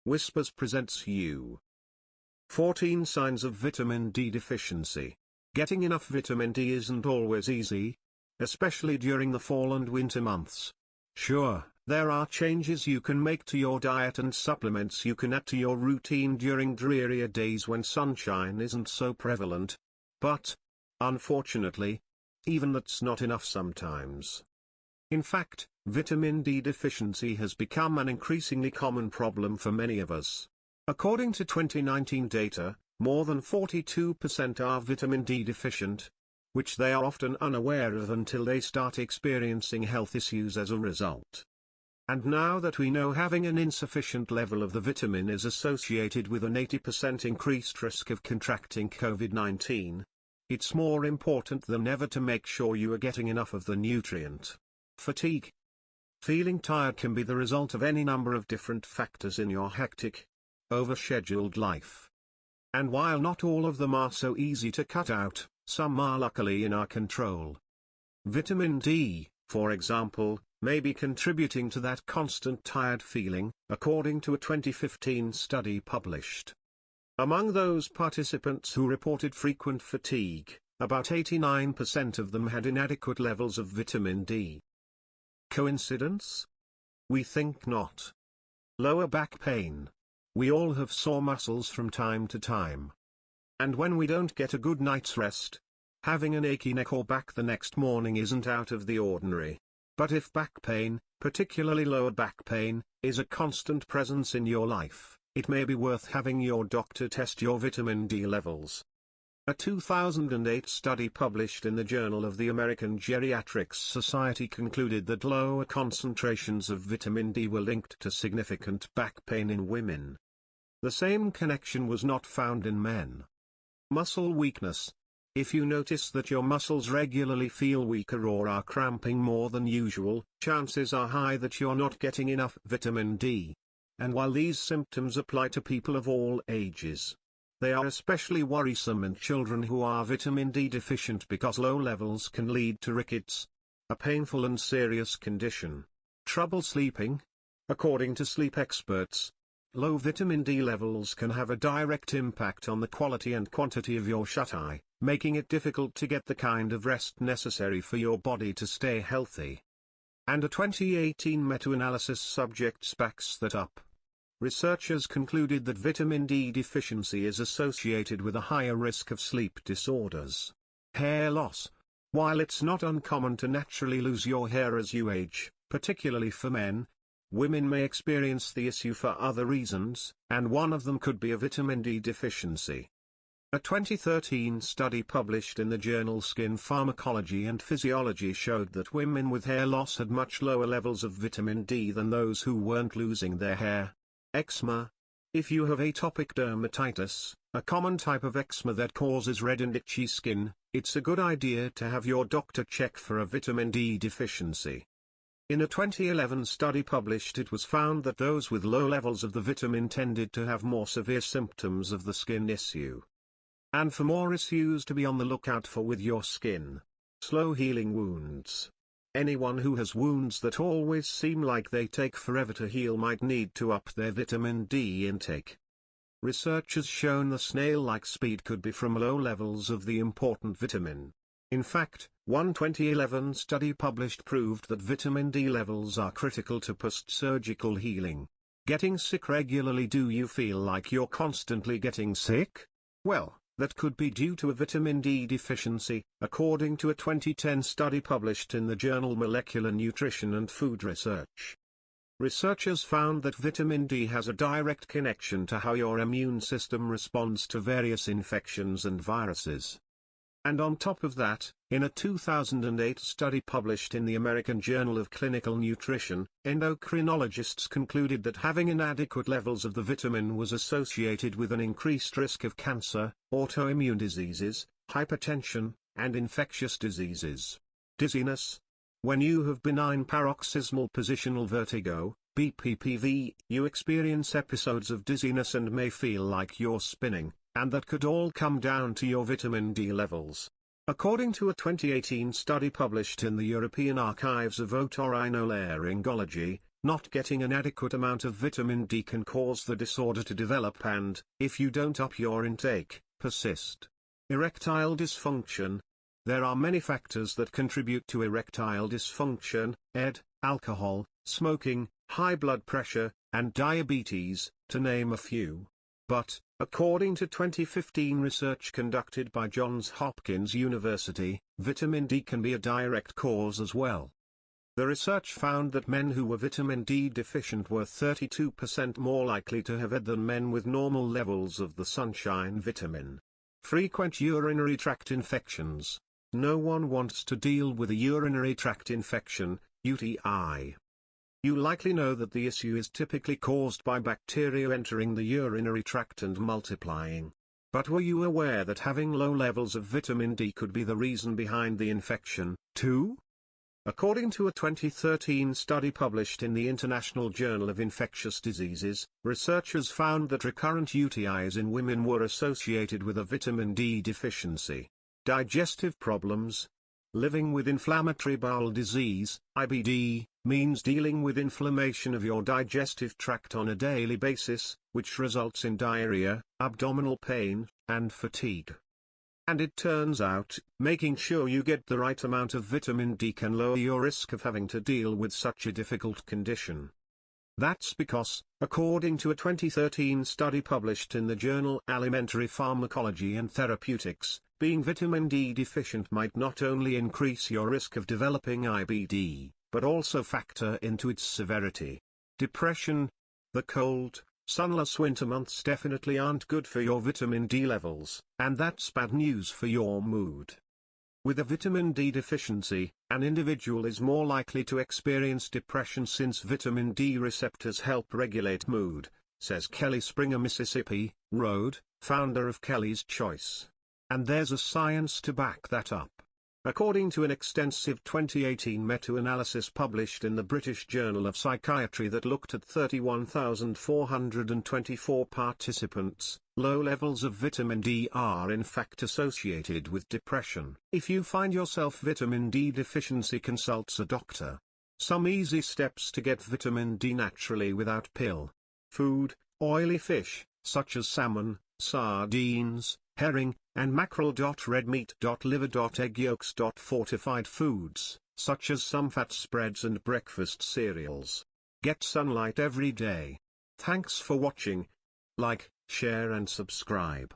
Whispers presents you 14 signs of vitamin D deficiency. Getting enough vitamin D isn't always easy, especially during the fall and winter months. Sure, there are changes you can make to your diet and supplements you can add to your routine during drearier days when sunshine isn't so prevalent. But, unfortunately, even that's not enough sometimes. In fact, vitamin D deficiency has become an increasingly common problem for many of us. According to 2019 data, more than 42% are vitamin D deficient, which they are often unaware of until they start experiencing health issues as a result. And now that we know having an insufficient level of the vitamin is associated with an 80% increased risk of contracting COVID-19, it's more important than ever to make sure you are getting enough of the nutrient. Fatigue. Feeling tired can be the result of any number of different factors in your hectic, overscheduled life. And while not all of them are so easy to cut out, some are luckily in our control. Vitamin D, for example, may be contributing to that constant tired feeling, according to a 2015 study published. Among those participants who reported frequent fatigue, about 89% of them had inadequate levels of vitamin D. Coincidence? We think not. Lower back pain. We all have sore muscles from time to time. And when we don't get a good night's rest, having an achy neck or back the next morning isn't out of the ordinary. But if back pain, particularly lower back pain, is a constant presence in your life, it may be worth having your doctor test your vitamin D levels. A 2008 study published in the Journal of the American Geriatrics Society concluded that lower concentrations of vitamin D were linked to significant back pain in women. The same connection was not found in men. Muscle weakness. If you notice that your muscles regularly feel weaker or are cramping more than usual, chances are high that you're not getting enough vitamin D. And while these symptoms apply to people of all ages, they are especially worrisome in children who are vitamin D deficient because low levels can lead to rickets, a painful and serious condition. Trouble sleeping. According to sleep experts, low vitamin D levels can have a direct impact on the quality and quantity of your shut-eye, making it difficult to get the kind of rest necessary for your body to stay healthy. And a 2018 meta-analysis subjects backs that up. Researchers concluded that vitamin D deficiency is associated with a higher risk of sleep disorders. Hair loss. While it's not uncommon to naturally lose your hair as you age, particularly for men, women may experience the issue for other reasons, and one of them could be a vitamin D deficiency. A 2013 study published in the journal Skin Pharmacology and Physiology showed that women with hair loss had much lower levels of vitamin D than those who weren't losing their hair. Eczema. If you have atopic dermatitis, a common type of eczema that causes red and itchy skin, it's a good idea to have your doctor check for a vitamin D deficiency. In a 2011 study published, it was found that those with low levels of the vitamin tended to have more severe symptoms of the skin issue. And for more issues to be on the lookout for with your skin. Slow healing wounds. Anyone who has wounds that always seem like they take forever to heal might need to up their vitamin D intake. Research has shown the snail-like speed could be from low levels of the important vitamin. In fact, one 2011 study published proved that vitamin D levels are critical to post-surgical healing. Getting sick regularly. Do you feel like you're constantly getting sick? Well, that could be due to a vitamin D deficiency, according to a 2010 study published in the journal Molecular Nutrition and Food Research. Researchers found that vitamin D has a direct connection to how your immune system responds to various infections and viruses. And on top of that, in a 2008 study published in the American Journal of Clinical Nutrition, endocrinologists concluded that having inadequate levels of the vitamin was associated with an increased risk of cancer, autoimmune diseases, hypertension, and infectious diseases. Dizziness. When you have benign paroxysmal positional vertigo, BPPV, you experience episodes of dizziness and may feel like you're spinning, and that could all come down to your vitamin D levels. According to a 2018 study published in the European Archives of Otorhinolaryngology, Not getting an adequate amount of vitamin D can cause the disorder to develop and, if you don't up your intake, persist. Erectile dysfunction. There are many factors that contribute to erectile dysfunction: alcohol, smoking, high blood pressure, and diabetes, to name a few. But, according to 2015 research conducted by Johns Hopkins University, vitamin D can be a direct cause as well. The research found that men who were vitamin D deficient were 32% more likely to have it than men with normal levels of the sunshine vitamin. Frequent urinary tract infections. No one wants to deal with a urinary tract infection, UTI. You likely know that the issue is typically caused by bacteria entering the urinary tract and multiplying. But were you aware that having low levels of vitamin D could be the reason behind the infection, too? According to a 2013 study published in the International Journal of Infectious Diseases, researchers found that recurrent UTIs in women were associated with a vitamin D deficiency. Digestive problems. Living with inflammatory bowel disease, IBD, means dealing with inflammation of your digestive tract on a daily basis, which results in diarrhea, abdominal pain, and fatigue. And it turns out, making sure you get the right amount of vitamin D can lower your risk of having to deal with such a difficult condition. That's because, according to a 2013 study published in the journal Alimentary Pharmacology and Therapeutics, being vitamin D deficient might not only increase your risk of developing IBD, but also factor into its severity. Depression. The cold, sunless winter months definitely aren't good for your vitamin D levels, and that's bad news for your mood. With a vitamin D deficiency, an individual is more likely to experience depression since vitamin D receptors help regulate mood, says Kelly Springer Mississippi Road, founder of Kelly's Choice. And there's a science to back that up. According to an extensive 2018 meta-analysis published in the British Journal of Psychiatry that looked at 31,424 participants, low levels of vitamin D are in fact associated with depression. If you find yourself vitamin D deficiency, consult a doctor. Some easy steps to get vitamin D naturally without pill. Food: oily fish, such as salmon, sardines, herring, and mackerel. Red meat. Liver. Egg yolks. Fortified foods, such as some fat spreads and breakfast cereals. Get sunlight every day. Thanks for watching. Like, share and subscribe.